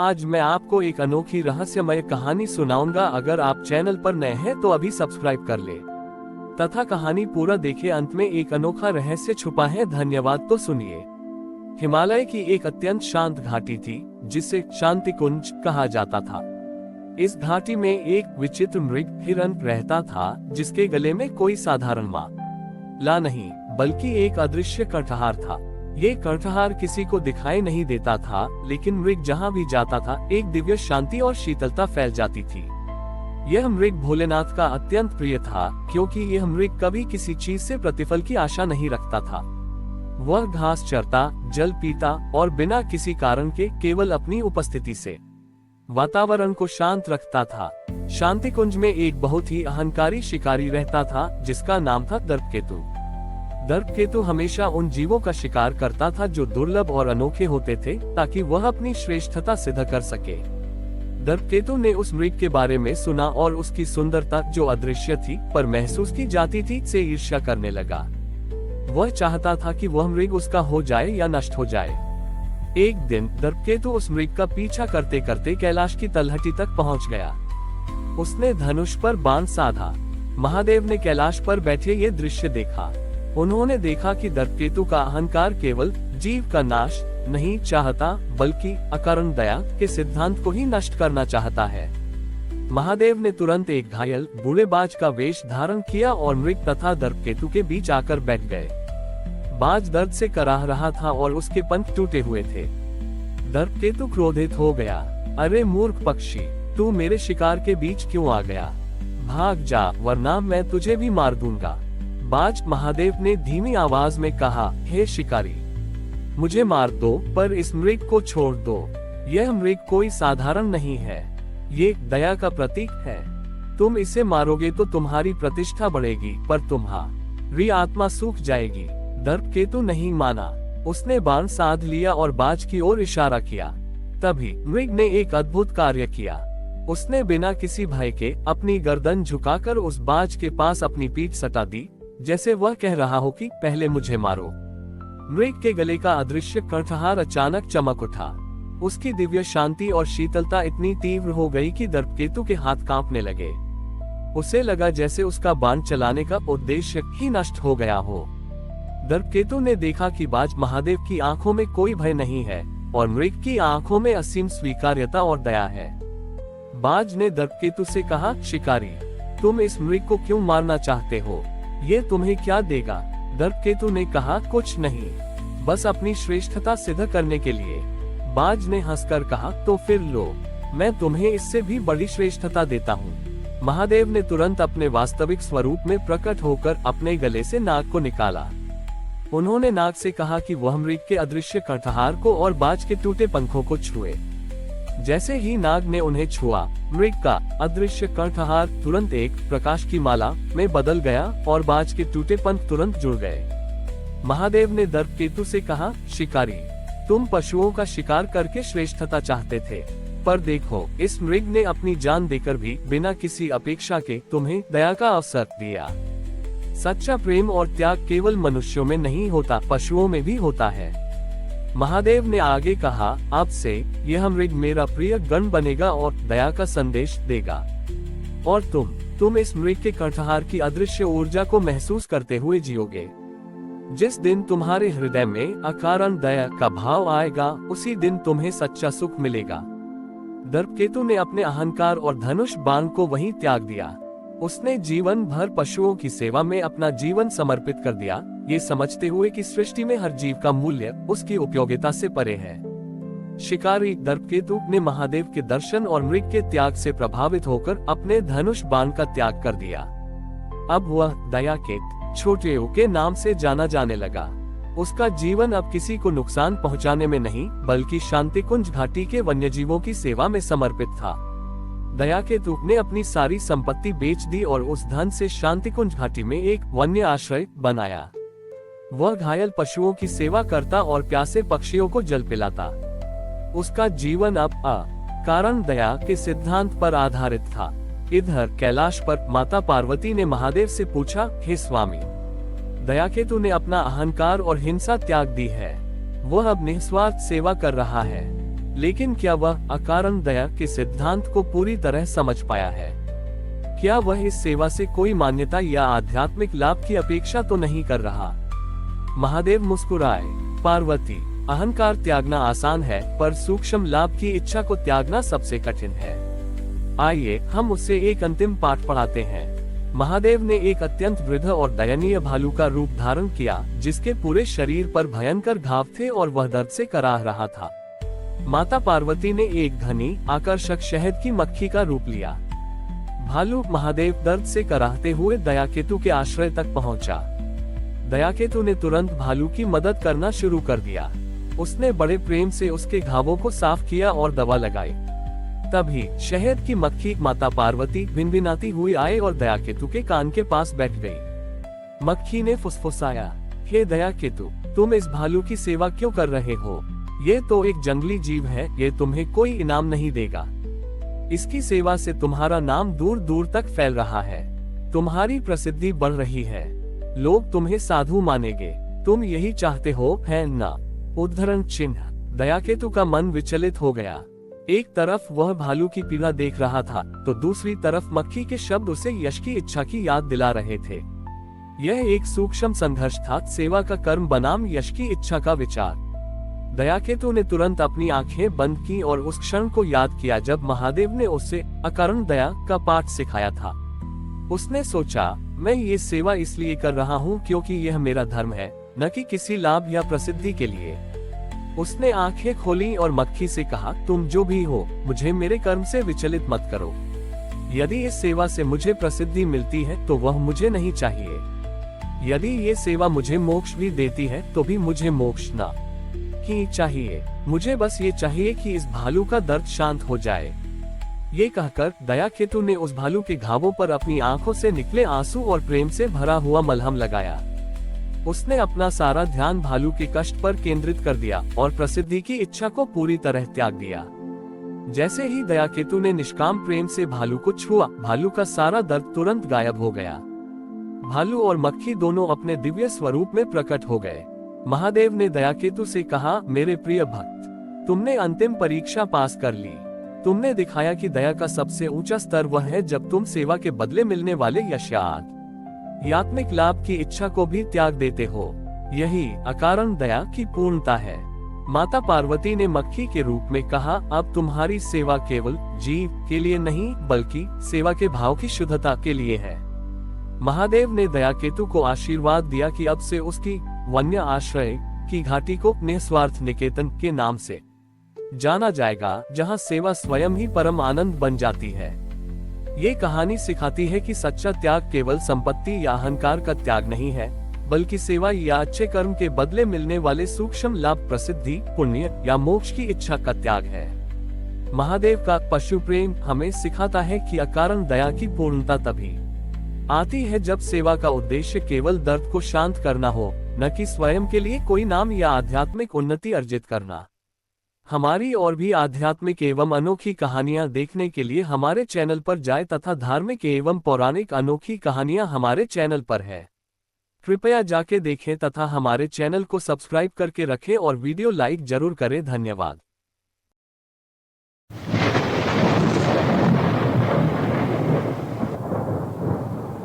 आज मैं आपको एक अनोखी रहस्यमय कहानी सुनाऊंगा। अगर आप चैनल पर नए हैं तो अभी सब्सक्राइब कर ले तथा कहानी पूरा देखे। अंत में एक अनोखा रहस्य छुपा है। धन्यवाद। तो सुनिए। हिमालय की एक अत्यंत शांत घाटी थी जिसे शांति कुंज कहा जाता था। इस घाटी में एक विचित्र मृग हिरन रहता था जिसके गले में कोई साधारण माला नहीं बल्कि एक अदृश्य कंठहार था। ये कंठहार किसी को दिखाई नहीं देता था, लेकिन मृग जहाँ भी जाता था एक दिव्य शांति और शीतलता फैल जाती थी। यह मृग भोलेनाथ का अत्यंत प्रिय था, क्योंकि यह मृग कभी किसी चीज से प्रतिफल की आशा नहीं रखता था। वह घास चरता, जल पीता और बिना किसी कारण के केवल अपनी उपस्थिति से वातावरण को शांत रखता था। शांति कुंज में एक बहुत ही अहंकारी शिकारी रहता था जिसका नाम था दर्पकेतु। दर्पकेतु हमेशा उन जीवों का शिकार करता था जो दुर्लभ और अनोखे होते थे, ताकि वह अपनी श्रेष्ठता सिद्ध कर सके। दर्पकेतु ने उस मृग के बारे में सुना और उसकी सुंदरता जो अदृश्य थी पर महसूस की जाती थी से ईर्ष्या करने लगा। वह चाहता था कि वह मृग उसका हो जाए या नष्ट हो जाए। एक दिन दर्पकेतु उस मृग का पीछा करते करते कैलाश की तलहटी तक पहुंच गया। उसने धनुष पर बाण साधा। महादेव ने कैलाश पर बैठे ये दृश्य देखा। उन्होंने देखा कि दर्पकेतु का अहंकार केवल जीव का नाश नहीं चाहता, बल्कि अकारण दया के सिद्धांत को ही नष्ट करना चाहता है। महादेव ने तुरंत एक घायल बूढ़े बाज का वेश धारण किया और मृग तथा दर्पकेतु के बीच आकर बैठ गए। बाज दर्द से कराह रहा था और उसके पंख टूटे हुए थे। दर्पकेतु क्रोधित हो गया। अरे मूर्ख पक्षी, तू मेरे शिकार के बीच क्यों आ गया? भाग जा, वरना मैं तुझे भी मार दूंगा। बाज महादेव ने धीमी आवाज में कहा, हे शिकारी, मुझे मार दो पर इस मृग को छोड़ दो। यह मृग कोई साधारण नहीं है, ये दया का प्रतीक है। तुम इसे मारोगे तो तुम्हारी प्रतिष्ठा बढ़ेगी, पर तुम्हारी आत्मा सूख जाएगी। दर्पकेतु नहीं माना। उसने बाण साध लिया और बाज की ओर इशारा किया। तभी मृग ने एक अद्भुत कार्य किया। उसने बिना किसी भय के अपनी गर्दन झुकाकर उस बाज के पास अपनी पीठ सटा दी, जैसे वह कह रहा हो कि पहले मुझे मारो। मृग के गले का अदृश्य कंठहार अचानक चमक उठा। उसकी दिव्य शांति और शीतलता इतनी तीव्र हो गई कि दर्पकेतु के हाथ कांपने लगे। उसे लगा जैसे उसका बाण चलाने का उद्देश्य ही नष्ट हो गया हो। दर्पकेतु ने देखा कि बाज महादेव की आंखों में कोई भय नहीं है और मृग की आंखों में असीम स्वीकार्यता और दया है। बाज ने दर्पकेतु से कहा, शिकारी, तुम इस मृग को क्यों मारना चाहते हो? ये तुम्हें क्या देगा? दर्पकेतु ने कहा, कुछ नहीं, बस अपनी श्रेष्ठता सिद्ध करने के लिए। बाज ने हंसकर कहा, तो फिर लो, मैं तुम्हें इससे भी बड़ी श्रेष्ठता देता हूँ। महादेव ने तुरंत अपने वास्तविक स्वरूप में प्रकट होकर अपने गले से नाग को निकाला। उन्होंने नाग से कहा कि वह मृग के अदृश्य कंठहार को और बाज के टूटे पंखों को छुए। जैसे ही नाग ने उन्हें छुआ, मृग का अदृश्य कंठहार तुरंत एक प्रकाश की माला में बदल गया और बाज के टूटे पंख तुरंत जुड़ गए। महादेव ने दर्पकेतु से कहा, शिकारी, तुम पशुओं का शिकार करके श्रेष्ठता चाहते थे, पर देखो, इस मृग ने अपनी जान देकर भी बिना किसी अपेक्षा के तुम्हें दया का अवसर दिया। सच्चा प्रेम और त्याग केवल मनुष्यों में नहीं होता, पशुओं में भी होता है। महादेव ने आगे कहा, अब से यह मृग मेरा प्रिय गण बनेगा और दया का संदेश देगा। और तुम इस मृग के कंठहार की अदृश्य ऊर्जा को महसूस करते हुए जियोगे। जिस दिन तुम्हारे हृदय में अकारण दया का भाव आएगा, उसी दिन तुम्हें सच्चा सुख मिलेगा। दर्पकेतु ने अपने अहंकार और धनुष बाण को वहीं त्याग दिया। उसने जीवन भर पशुओं की सेवा में अपना जीवन समर्पित कर दिया, ये समझते हुए कि सृष्टि में हर जीव का मूल्य उसकी उपयोगिता से परे है। शिकारी दर्पकेतु ने महादेव के दर्शन और मृग के त्याग से प्रभावित होकर अपने धनुष बाण का त्याग कर दिया। अब वह दया के छोटे के नाम से जाना जाने लगा। उसका जीवन अब किसी को नुकसान पहुंचाने में नहीं, बल्कि शांति कुंज घाटी के वन्यजीवों की सेवा में समर्पित था। दयाकेतु ने अपनी सारी संपत्ति बेच दी और उस धन से शांति कुंज घाटी में एक वन्य आश्रय बनाया। वह घायल पशुओं की सेवा करता और प्यासे पक्षियों को जल पिलाता। उसका जीवन अब कारण दया के सिद्धांत पर आधारित था। इधर कैलाश पर माता पार्वती ने महादेव से पूछा, हे स्वामी, दयाकेतु ने अपना अहंकार और हिंसा त्याग दी है। वह अब निस्वार्थ सेवा कर रहा है। लेकिन क्या वह अकारण दया के सिद्धांत को पूरी तरह समझ पाया है? क्या वह इस सेवा से कोई मान्यता या आध्यात्मिक लाभ की अपेक्षा तो नहीं कर रहा? महादेव मुस्कुराए। पार्वती, अहंकार त्यागना आसान है, पर सूक्ष्म लाभ की इच्छा को त्यागना सबसे कठिन है। आइए हम उससे एक अंतिम पाठ पढ़ाते हैं। महादेव ने एक अत्यंत वृद्ध और दयनीय भालू का रूप धारण किया, जिसके पूरे शरीर पर भयंकर घाव थे और वह दर्द से कराह रहा था। माता पार्वती ने एक घनी, आकर्षक शहद की मक्खी का रूप लिया। भालू महादेव दर्द से कराहते हुए दयाकेतु के आश्रय तक पहुंचा। दयाकेतु ने तुरंत भालू की मदद करना शुरू कर दिया। उसने बड़े प्रेम से उसके घावों को साफ किया और दवा लगाई। तभी शहद की मक्खी माता पार्वती भिनभिनाती हुई आए और दयाकेतु के कान के पास बैठ गई। मक्खी ने फुसफुसाया, हे दयाकेतु, तुम इस भालू की सेवा क्यों कर रहे हो? ये तो एक जंगली जीव है, ये तुम्हें कोई इनाम नहीं देगा। इसकी सेवा से तुम्हारा नाम दूर दूर तक फैल रहा है। तुम्हारी प्रसिद्धि बढ़ रही है। लोग तुम्हें साधु मानेंगे। तुम यही चाहते हो, है ना? उद्धरण चिन्ह। दयाकेतु का मन विचलित हो गया। एक तरफ वह भालू की पीड़ा देख रहा था, तो दूसरी तरफ मक्खी के शब्द उसे यश की इच्छा की याद दिला रहे थे। यह एक सूक्ष्म संघर्ष था, सेवा का कर्म बनाम यश की इच्छा का विचार। दयाकेतु ने तुरंत अपनी आंखें बंद की और उस क्षण को याद किया जब महादेव ने उसे अकारण दया का पाठ सिखाया था। उसने सोचा, मैं ये सेवा इसलिए कर रहा हूँ क्योंकि यह मेरा धर्म है, न कि किसी लाभ या प्रसिद्धि के लिए। उसने आंखें खोली और मक्खी से कहा, तुम जो भी हो, मुझे मेरे कर्म से विचलित मत करो। यदि इस सेवा से मुझे प्रसिद्धि मिलती है तो वह मुझे नहीं चाहिए। यदि ये सेवा मुझे मोक्ष भी देती है तो भी मुझे मोक्ष ना ही चाहिए। मुझे बस ये चाहिए कि इस भालू का दर्द शांत हो जाए। ये कहकर दयाकेतु ने उस भालू के घावों पर अपनी आंखों से निकले आंसू और प्रेम से भरा हुआ मलहम लगाया। उसने अपना सारा ध्यान भालू के कष्ट पर केंद्रित कर दिया और प्रसिद्धि की इच्छा को पूरी तरह त्याग दिया। जैसे ही दयाकेतु ने निष्काम प्रेम से भालू को छुआ, भालू का सारा दर्द तुरंत गायब हो गया। भालू और मक्खी दोनों अपने दिव्य स्वरूप में प्रकट हो गए। महादेव ने दयाकेतु से कहा, मेरे प्रिय भक्त, तुमने अंतिम परीक्षा पास कर ली। तुमने दिखाया कि दया का सबसे ऊंचा स्तर वह है जब तुम सेवा के बदले मिलने वाले यश या आत्मिक लाभ की इच्छा को भी त्याग देते हो। यही अकारण दया की पूर्णता है। माता पार्वती ने मक्खी के रूप में कहा, अब तुम्हारी सेवा केवल जीव के लिए नहीं बल्कि सेवा के भाव की शुद्धता के लिए है। महादेव ने दयाकेतु को आशीर्वाद दिया कि अब से उसकी वन्य आश्रय की घाटी को निस्वार्थ निकेतन के नाम से जाना जाएगा, जहां सेवा स्वयं ही परम आनंद बन जाती है। ये कहानी सिखाती है कि सच्चा त्याग केवल संपत्ति या अहंकार का त्याग नहीं है, बल्कि सेवा या अच्छे कर्म के बदले मिलने वाले सूक्ष्म लाभ, प्रसिद्धि, पुण्य या मोक्ष की इच्छा का त्याग है। महादेव का पशु प्रेम हमें सिखाता है कि अकारण दया की पूर्णता तभी आती है जब सेवा का उद्देश्य केवल दर्द को शांत करना हो, न कि स्वयं के लिए कोई नाम या आध्यात्मिक उन्नति अर्जित करना। हमारी और भी आध्यात्मिक एवं अनोखी कहानियां देखने के लिए हमारे चैनल पर जाएं तथा धार्मिक एवं पौराणिक अनोखी कहानियां हमारे चैनल पर है। कृपया जाके देखें तथा हमारे चैनल को सब्सक्राइब करके रखें और वीडियो लाइक जरूर करें। धन्यवाद।